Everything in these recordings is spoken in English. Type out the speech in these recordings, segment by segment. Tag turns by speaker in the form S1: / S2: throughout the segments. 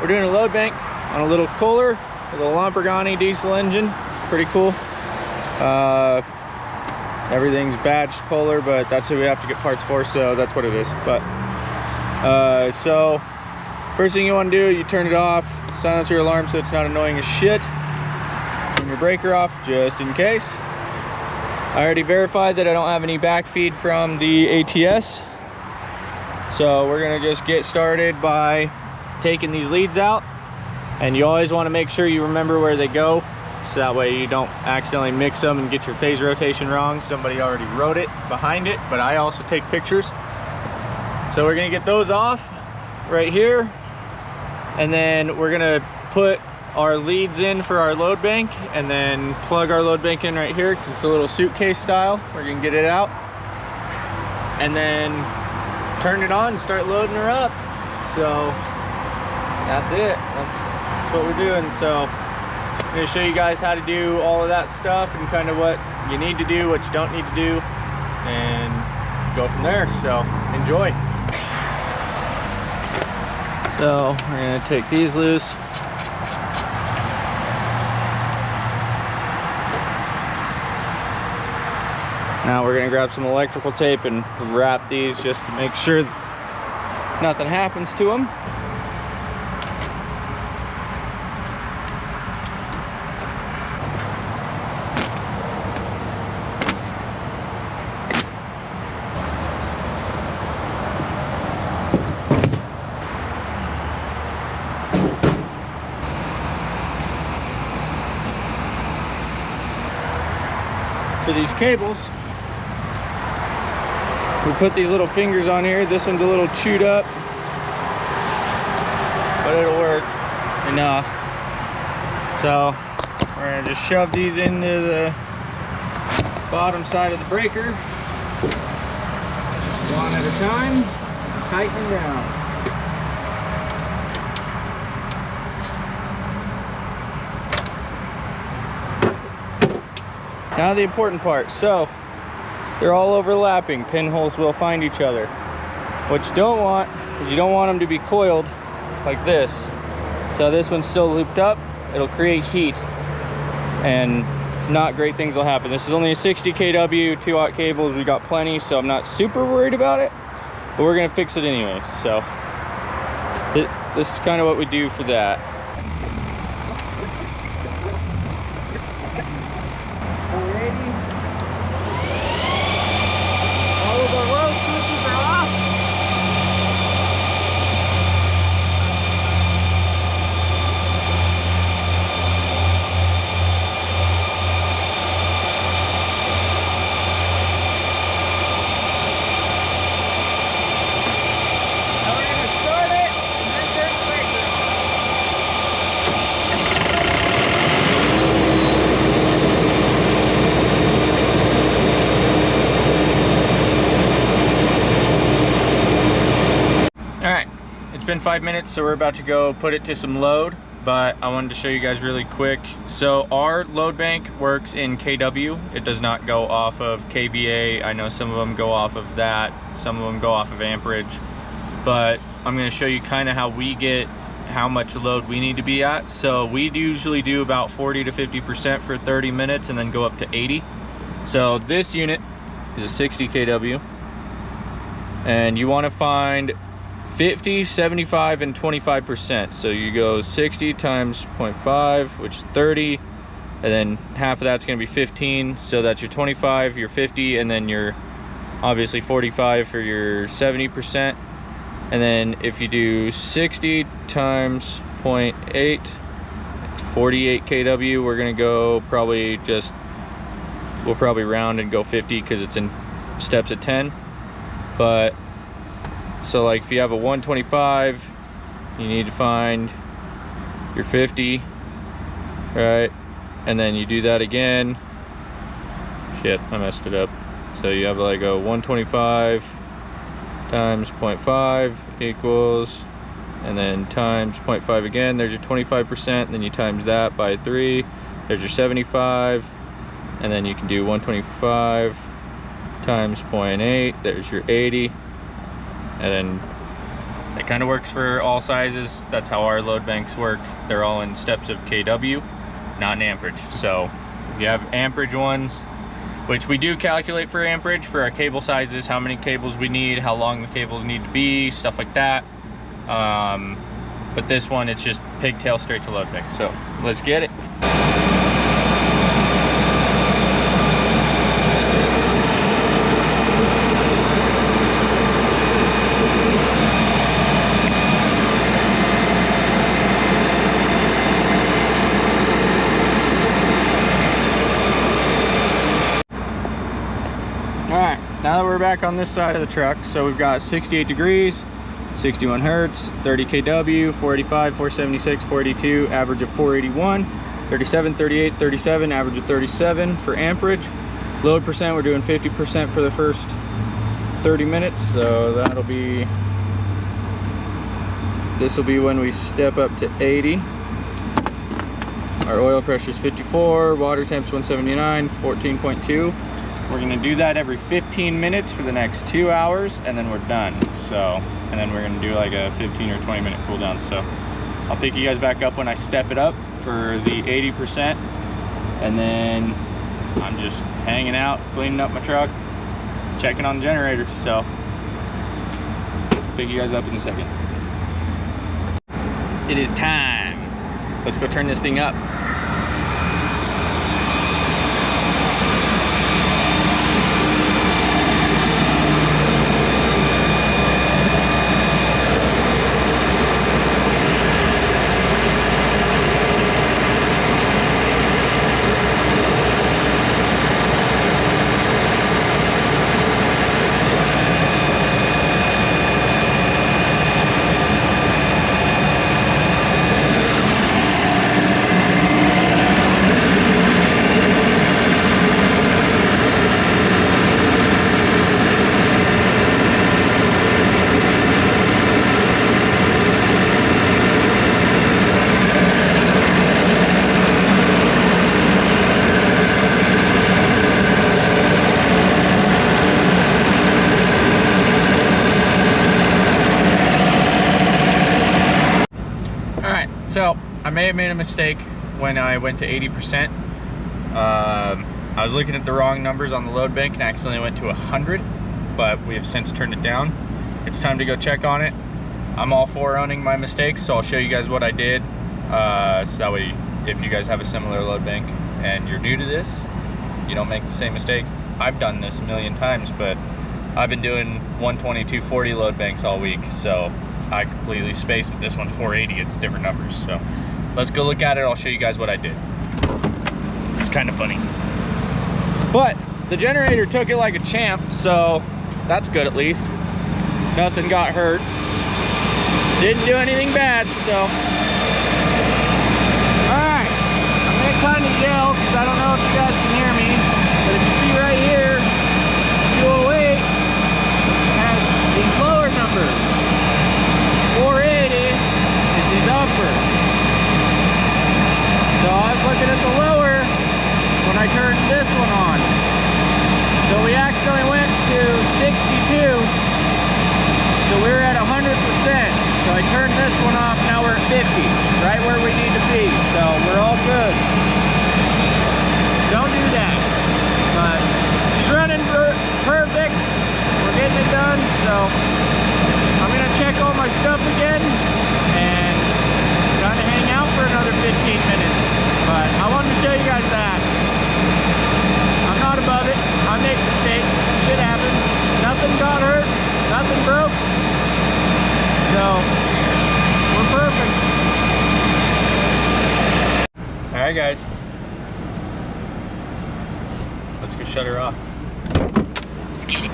S1: we're doing a load bank on a little Kohler with a Lamborghini diesel engine. It's pretty cool. Everything's badged Kohler, but that's who we have to get parts for, so that's what it is. But so first thing you want to do, you turn it off, silence your alarm so it's not annoying as shit. Turn your breaker off just in case. I already verified that I don't have any backfeed from the ATS, so we're gonna just get started by taking these leads out. And you always want to make sure you remember where they go, so that way you don't accidentally mix them and get your phase rotation wrong. Somebody already wrote it behind it, but I also take pictures. So we're gonna get those off right here, and then we're gonna put our leads in for our load bank, and then plug our load bank in right here because it's a little suitcase style. We're gonna get it out and then turn it on and start loading her up. So that's it. That's what we're doing. So I'm gonna show you guys how to do all of that stuff and kind of what you need to do, what you don't need to do, and go from there. So enjoy. So we're gonna take these loose. Now we're gonna grab some electrical tape and wrap these just to make sure nothing happens to them. For these cables, we put these little fingers on here. This one's a little chewed up, but it'll work enough. So we're gonna just shove these into the bottom side of the breaker, one at a time, tighten them down. Now the important part. So they're all overlapping. Pinholes will find each other. What you don't want is you don't want them to be coiled like this. So this one's still looped up. It'll create heat and not great things will happen. This is only a 60 kW 2-aught cables. We got plenty, so I'm not super worried about it, but we're gonna fix it anyway. So this is kind of what we do for that. It's been 5 minutes, so we're about to go put it to some load, but I wanted to show you guys really quick. So our load bank works in kW. It does not go off of kVA. I know some of them go off of that, some of them go off of amperage, but I'm going to show you kind of how we get how much load we need to be at. So we usually do about 40 to 50% for 30 minutes and then go up to 80. So this unit is a 60 kW, and you want to find 50, 75, and 25%. So you go 60 times 0.5, which is 30, and then half of that's going to be 15. So that's your 25, your 50, and then your obviously 45 for your 70%. And then if you do 60 times 0.8, it's 48 kW. We're going to go probably just, we'll probably round and go 50 because it's in steps of 10. But so like if you have a 125, you need to find your 50, right? And then you do that again. Shit, I messed it up. So you have like a 125 times 0.5 equals, and then times 0.5 again, there's your 25%, and then you times that by 3, there's your 75, and then you can do 125 times 0.8, there's your 80, and then It kind of works for all sizes. That's how our load banks work. They're all in steps of kW, not in amperage. So if you have amperage ones, which we do calculate for amperage for our cable sizes, how many cables we need, how long the cables need to be, stuff like that. But this one, it's just pigtail straight to load bank. So let's get it. Alright, now that we're back on this side of the truck, so we've got 68 degrees, 61 hertz, 30 kW, 485, 476, 482, average of 481, 37, 38, 37, average of 37 for amperage. Load percent, we're doing 50% for the first 30 minutes, so that'll be, this will be when we step up to 80. Our oil pressure is 54, water temp's 179, 14.2. We're gonna do that every 15 minutes for the next 2 hours, and then we're done. So, and then we're gonna do like a 15 or 20 minute cool down. So I'll pick you guys back up when I step it up for the 80%. And then I'm just hanging out, cleaning up my truck, checking on the generator. So pick you guys up in a second. It is time. Let's go turn this thing up. So I may have made a mistake when I went to 80%. I was looking at the wrong numbers on the load bank and accidentally went to 100, but we have since turned it down. It's time to go check on it. I'm all for owning my mistakes, so I'll show you guys what I did. So that way, if you guys have a similar load bank and you're new to this, you don't make the same mistake. I've done this a million times, but I've been doing 120, 240 load banks all week, so I completely spaced it. This one's 480, it's different numbers. So let's go look at it. I'll show you guys what I did. It's kind of funny. But the generator took it like a champ, so that's good at least. Nothing got hurt. Didn't do anything bad, so. Alright, I'm gonna kind of yell because I don't know if you guys can hear me, but if you see right here, 208 has these lower numbers. 480 is these upper. So I was looking at the lower when I turned this one on. So we accidentally went to 62. So we were at 100%. So I turned this one off, now we're at 50, right where we need to be. So we're all good. Don't do that. But she's running perfect. We're getting it done, so I'm gonna check all my stuff again and kind of hang out for another 15 minutes. But I wanted to show you guys that. I'm not above it. I make mistakes. Shit happens. Nothing got hurt. Nothing broke. So, we're perfect. Alright guys. Let's go shut her off. Let's get it.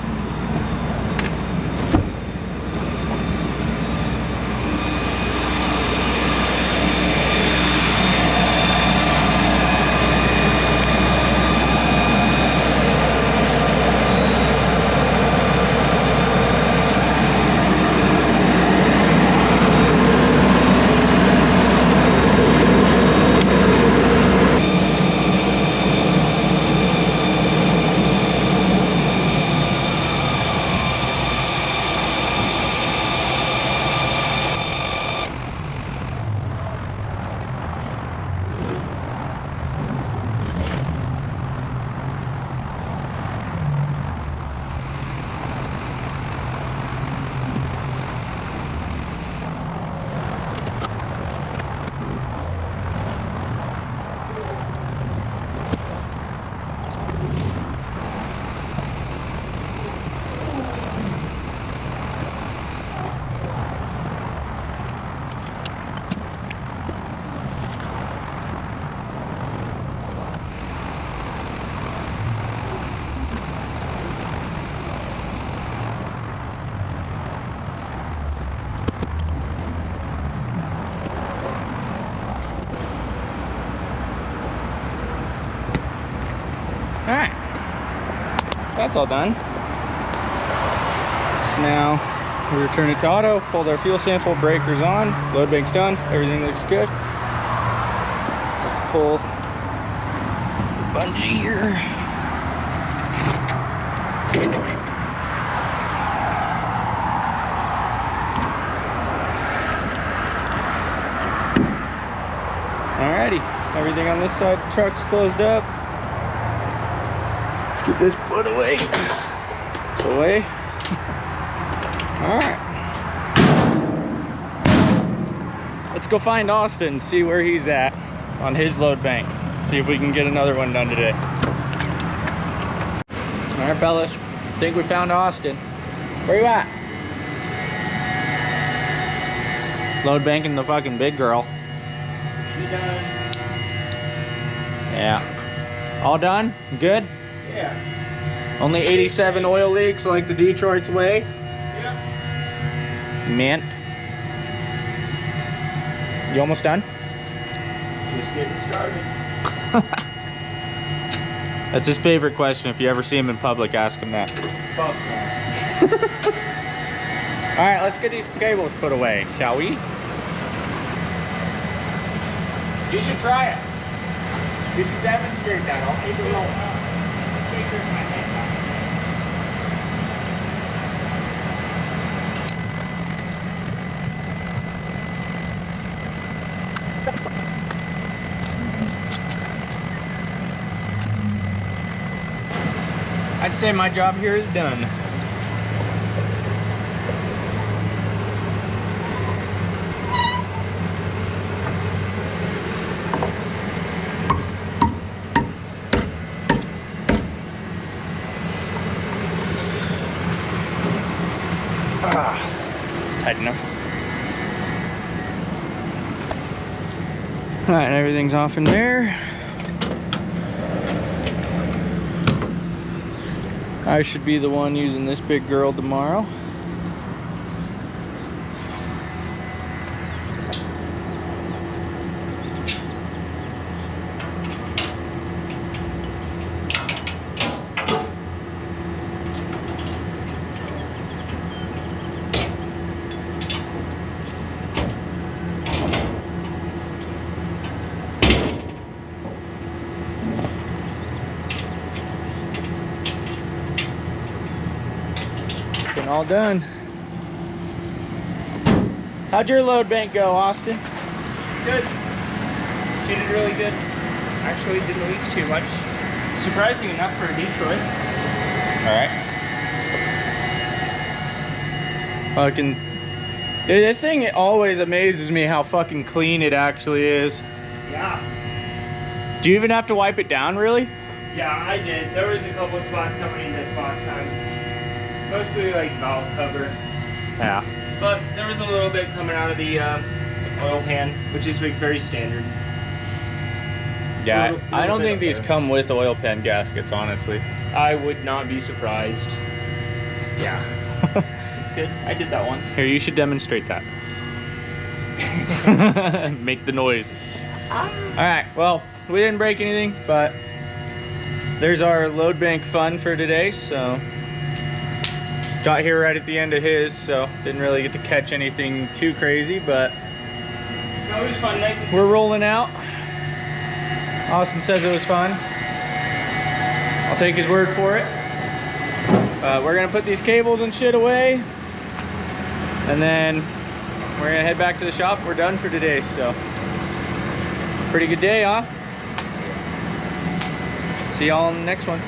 S1: that's all done. So now we return it to auto, pulled our fuel sample, breakers on, load bank's done, everything looks good. Let's pull the bungee here. Alrighty, everything on this side of the truck's closed up. Let's get this put away. It's away. Alright. Let's go find Austin, see where he's at on his load bank. See if we can get another one done today. Alright fellas, I think we found Austin. Where you at? Load banking the fucking big girl.
S2: She done.
S1: Yeah. All done? Good?
S2: Yeah.
S1: Only 87 oil leaks like the Detroit's way?
S2: Yep.
S1: Mint. You almost done?
S2: Just getting started.
S1: That's his favorite question. If you ever see him in public, ask him that.
S2: Fuck no.
S1: Alright, let's get these cables put away, shall we? You should try it. You should demonstrate that. I'll keep it rolling. I'd say my job here is done. It's tight enough. All right, everything's off in there. I should be the one using this big girl tomorrow. All done. How'd your load bank go, Austin?
S2: Good. She did really good. Actually didn't leak too much. Surprising enough for a Detroit.
S1: All right. Fucking, dude, this thing, it always amazes me how fucking clean it actually is.
S2: Yeah.
S1: Do you even have to wipe it down, really?
S2: Yeah, I did. There was a couple spots somebody missed last time. Mostly like valve cover.
S1: Yeah.
S2: But there was a little bit coming out of the oil pan, which is like very standard.
S1: Yeah, I don't think these come with oil pan gaskets, honestly.
S2: I would not be surprised. Yeah. It's good. I did that once.
S1: Here, you should demonstrate that. Make the noise. Alright, well, we didn't break anything, but there's our load bank fun for today, so. Got here right at the end of his, so didn't really get to catch anything too crazy, but
S2: No, it was fun, nice and
S1: we're rolling out. Austin says it was fun. I'll take his word for it. We're gonna put these cables and shit away, and then we're gonna head back to the shop. We're done for today, so pretty good day, huh? See y'all on the next one.